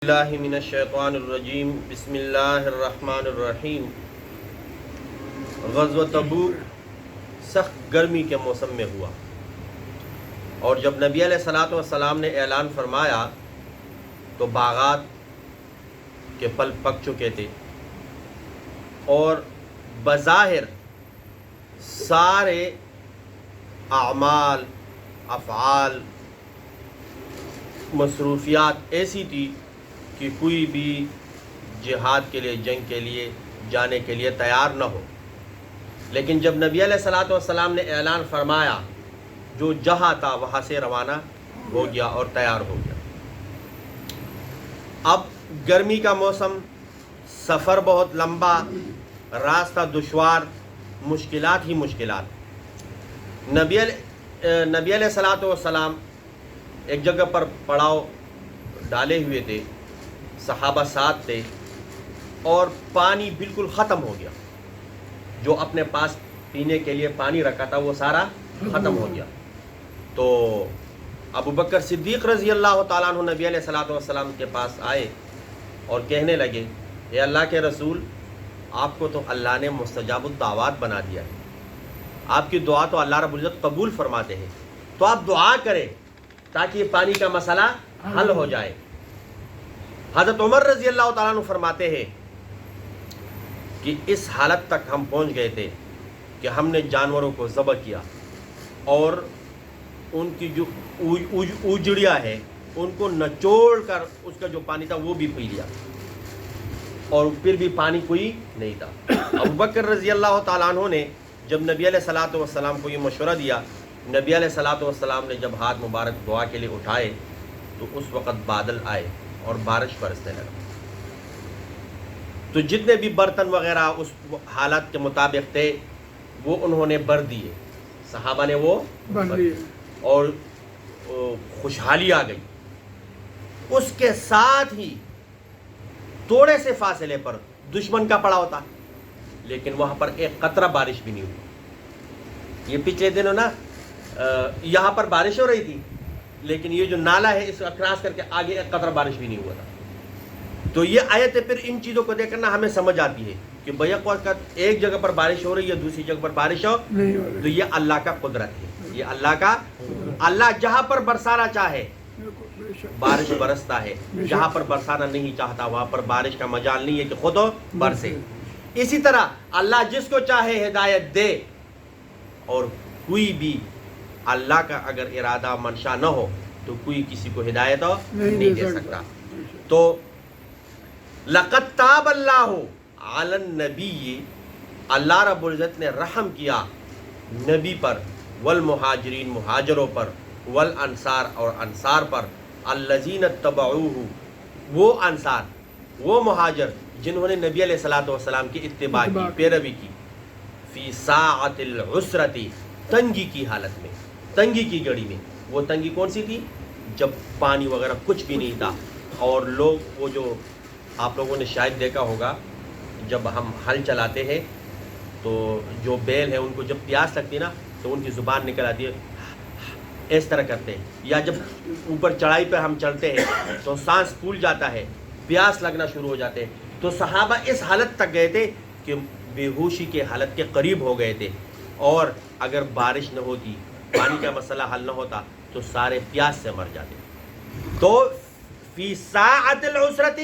باللہ من الشیطان الرجیم بسم اللہ الرحمن الرحیم۔ غزوہ تبوک سخت گرمی کے موسم میں ہوا، اور جب نبی علیہ الصلوۃ والسلام نے اعلان فرمایا تو باغات کے پھل پک چکے تھے، اور بظاہر سارے اعمال افعال مصروفیات ایسی تھی کہ کوئی بھی جہاد کے لیے، جنگ کے لیے جانے کے لیے تیار نہ ہو۔ لیکن جب نبی علیہ الصلوۃ والسلام نے اعلان فرمایا، جو جہاں تھا وہاں سے روانہ ہو گیا اور تیار ہو گیا۔ اب گرمی کا موسم، سفر بہت لمبا، راستہ دشوار، مشکلات ہی مشکلات۔ نبی علیہ الصلوۃ والسلام ایک جگہ پر پڑاؤ ڈالے ہوئے تھے، صحابہ ساتھ تھے، اور پانی بالکل ختم ہو گیا۔ جو اپنے پاس پینے کے لیے پانی رکھا تھا وہ سارا ختم ہو گیا۔ تو ابو بکر صدیق رضی اللہ تعالیٰ عنہ نبی علیہ الصلوۃ والسلام کے پاس آئے اور کہنے لگے، اے اللہ کے رسول، آپ کو تو اللہ نے مستجاب الدعوات بنا دیا ہے، آپ کی دعا تو اللہ رب العزت قبول فرماتے ہیں، تو آپ دعا کریں تاکہ یہ پانی کا مسئلہ حل ہو جائے۔ حضرت عمر رضی اللہ تعالیٰ عنہ فرماتے ہیں کہ اس حالت تک ہم پہنچ گئے تھے کہ ہم نے جانوروں کو ذبح کیا اور ان کی جو اوجڑیاں ہے ان کو نچوڑ کر اس کا جو پانی تھا وہ بھی پی لیا، اور پھر بھی پانی کوئی نہیں تھا۔ ابو بکر رضی اللہ تعالیٰ عنہ نے جب نبی علیہ الصلوۃ والسلام کو یہ مشورہ دیا، نبی علیہ الصلوۃ والسلام نے جب ہاتھ مبارک دعا کے لیے اٹھائے تو اس وقت بادل آئے اور بارش برسنے لگا۔ تو جتنے بھی برتن وغیرہ اس حالت کے مطابق تھے وہ انہوں نے بھر دیے، صحابہ نے وہ بھر دیے، اور خوشحالی آ گئی۔ اس کے ساتھ ہی تھوڑے سے فاصلے پر دشمن کا پڑاؤ تھا، لیکن وہاں پر ایک قطرہ بارش بھی نہیں ہوئی۔ یہ پچھلے دنوں نا یہاں پر بارش ہو رہی تھی، لیکن یہ جو نالا ہے اس کا کراس کر کے آگے ایک قطرہ بارش بھی نہیں ہوا تھا۔ تو یہ آیت پھر ان چیزوں کو دیکھ کر نا ہمیں سمجھ آتی ہے کہ بیک وقت ایک جگہ پر بارش ہو رہی ہے، دوسری جگہ پر بارش ہو تو یہ اللہ کا قدرت ہے، یہ اللہ جہاں پر برسانا چاہے بارش برستا ہے، جہاں پر برسانا نہیں چاہتا وہاں پر بارش کا مجال نہیں ہے کہ خود برسے۔ اسی طرح اللہ جس کو چاہے ہدایت دے، اور کوئی بھی اللہ کا اگر ارادہ منشا نہ ہو تو کوئی کسی کو ہدایت نہیں دے سکتا۔ تو لقد تاب اللہ علی النبی، اللہ رب العزت نے رحم کیا نبی پر، والمہاجرین مہاجروں پر، والانصار اور انصار پر، الذین اتبعوہ وہ انصار وہ مہاجر جنہوں نے نبی علیہ الصلوۃ والسلام کی اتباع کی، پیروی کی، فی ساعۃ العسرۃ تنگی کی حالت میں، تنگی کی گھڑی میں۔ وہ تنگی کون سی تھی؟ جب پانی وغیرہ کچھ بھی نہیں تھا، اور لوگ وہ جو آپ لوگوں نے شاید دیکھا ہوگا جب ہم ہل چلاتے ہیں تو جو بیل ہے ان کو جب پیاس لگتی ہے نا تو ان کی زبان نکل آتی ہے، اس طرح کرتے ہیں، یا جب اوپر چڑھائی پہ ہم چلتے ہیں تو سانس پھول جاتا ہے، پیاس لگنا شروع ہو جاتے ہیں۔ تو صحابہ اس حالت تک گئے تھے کہ بے ہوشی کے حالت کے قریب ہو گئے تھے، اور اگر بارش نہ ہوتی، پانی کا مسئلہ حل نہ ہوتا تو سارے پیاس سے مر جاتے۔ تو فی ساعۃ العسرۃ،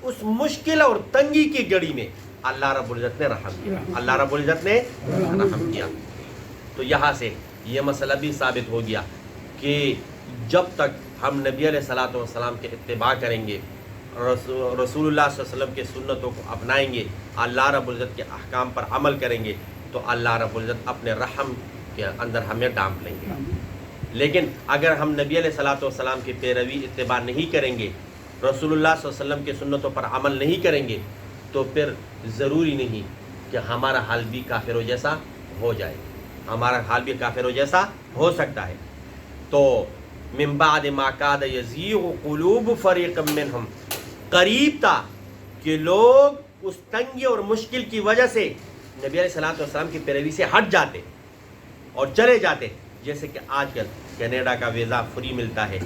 اس مشکل اور تنگی کی گھڑی میں اللہ رب العزت نے رحم کیا، اللہ رب العزت نے رحم کیا۔ تو یہاں سے یہ مسئلہ بھی ثابت ہو گیا کہ جب تک ہم نبی علیہ الصلوۃ والسلام کے اتباع کریں گے، رسول اللہ صلی اللہ علیہ وسلم کے سنتوں کو اپنائیں گے، اللہ رب العزت کے احکام پر عمل کریں گے، تو اللہ رب العزت اپنے رحم کے اندر ہمیں ڈانپ لیں گے۔ لیکن اگر ہم نبی علیہ الصلوۃ والسلام کی پیروی اتباع نہیں کریں گے، رسول اللہ صلی اللہ علیہ وسلم کے سنتوں پر عمل نہیں کریں گے، تو پھر ضروری نہیں کہ ہمارا حال بھی کافروں جیسا ہو جائے، ہمارا حال بھی کافروں جیسا ہو سکتا ہے۔ تو من بعد ما کاد یزیغ قلوب فریق منہم، قریب تھا کہ لوگ اس تنگی اور مشکل کی وجہ سے نبی علیہ الصلوۃ والسلام کی پیروی سے ہٹ جاتے اور چلے جاتے۔ جیسے کہ آج کل کینیڈا کا ویزا فری ملتا ہے،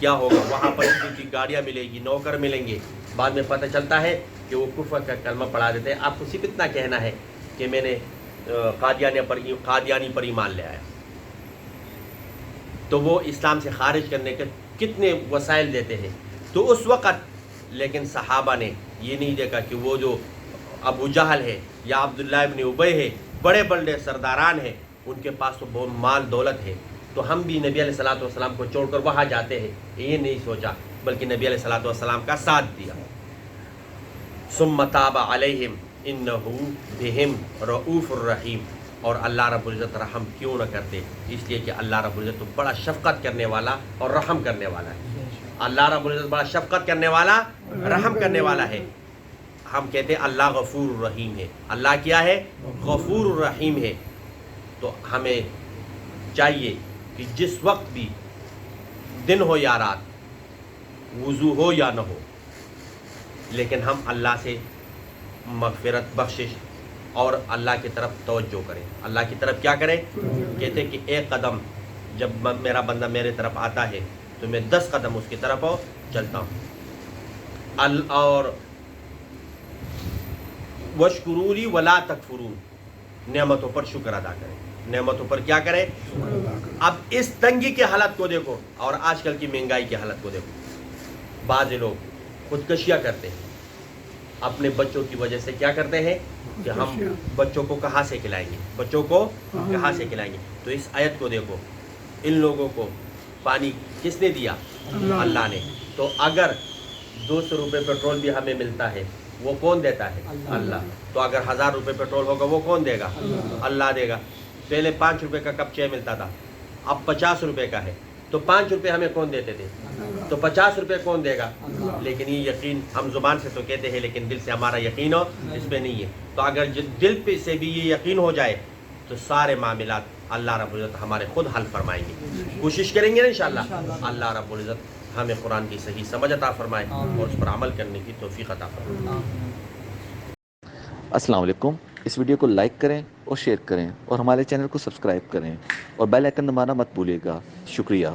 کیا ہوگا. وہاں پر کی گاڑیاں ملے گی, نوکر ملیں گے. بعد میں پتہ چلتا ہے کہ وہ کفر کا کلمہ پڑھا دیتے ہیں. آپ کو صرف اتنا کہنا ہے کہ میں نے قادیانی پر ایمان لے آیا, تو وہ اسلام سے خارج کرنے کے کتنے وسائل دیتے ہیں. تو اس وقت لیکن صحابہ نے یہ نہیں دیکھا کہ وہ جو ابو جہل ہے یا عبداللہ ابن ابی ہے, بڑے بڑے سرداران ہیں, ان کے پاس تو بہت مال دولت ہے, تو ہم بھی نبی علیہ السلام کو چھوڑ کر وہاں جاتے ہیں. یہ نہیں سوچا, بلکہ نبی علیہ السلام کا ساتھ دیا. ثم تاب علیہم انہ بہم رؤوف الرحیم. اور اللہ رب العزت رحم کیوں نہ کرتے, اس لیے کہ اللہ رب العزت تو بڑا شفقت کرنے والا اور رحم کرنے والا ہے. اللہ رب العزت بڑا شفقت کرنے والا, رحم کرنے والا ہے. ہم کہتے ہیں اللہ غفور الرحیم ہے. اللہ کیا ہے؟ غفور الرحیم ہے. تو ہمیں چاہیے کہ جس وقت بھی دن ہو یا رات, وضو ہو یا نہ ہو, لیکن ہم اللہ سے مغفرت, بخشش اور اللہ کی طرف توجہ کریں. اللہ کی طرف کیا کریں؟ کہتے ہیں کہ ایک قدم جب میرا بندہ میرے طرف آتا ہے تو میں 10 قدم اس کی طرف چلتا ہوں. اور وَاشْكُرُوا لِي وَلَا تَكْفُرُونَ, نعمتوں پر شکر ادا کریں. نعمتوں پر کیا کریں؟ اب اس تنگی کی حالت کو دیکھو اور آج کل کی مہنگائی کی حالت کو دیکھو. بعض لوگ خودکشیاں کرتے ہیں اپنے بچوں کی وجہ سے. کیا کرتے ہیں کہ ہم بچوں کو کہاں سے کھلائیں گے, بچوں کو کہاں سے کھلائیں گے. تو اس آیت کو دیکھو, ان لوگوں کو پانی کس نے دیا؟ اللہ نے. تو اگر 200 روپے پیٹرول بھی ہمیں ملتا ہے, وہ کون دیتا ہے؟ اللہ. تو اگر 1000 روپے پیٹرول ہوگا وہ کون دے گا؟ اللہ دے گا. پہلے 5 روپے کا کپ چائے ملتا تھا, اب 50 روپے کا ہے. تو 5 روپے ہمیں کون دیتے تھے؟ تو 50 روپے کون دے گا؟ لیکن یہ یقین ہم زبان سے تو کہتے ہیں, لیکن دل سے ہمارا یقین ہو اس پہ نہیں ہے. تو اگر دل پہ سے بھی یہ یقین ہو جائے تو سارے معاملات اللہ رب العزت ہمارے خود حل فرمائیں گے. کوشش کریں گے نا انشاءاللہ. اللہ رب العزت ہمیں قرآن کی صحیح سمجھ عطا فرمائے اور اس پر عمل کرنے کی توفیق عطا فرمائے. السلام علیکم. اس ویڈیو کو لائک کریں اور شیئر کریں اور ہمارے چینل کو سبسکرائب کریں اور بیل آئیکن دبانا مت بھولیے گا. شکریہ.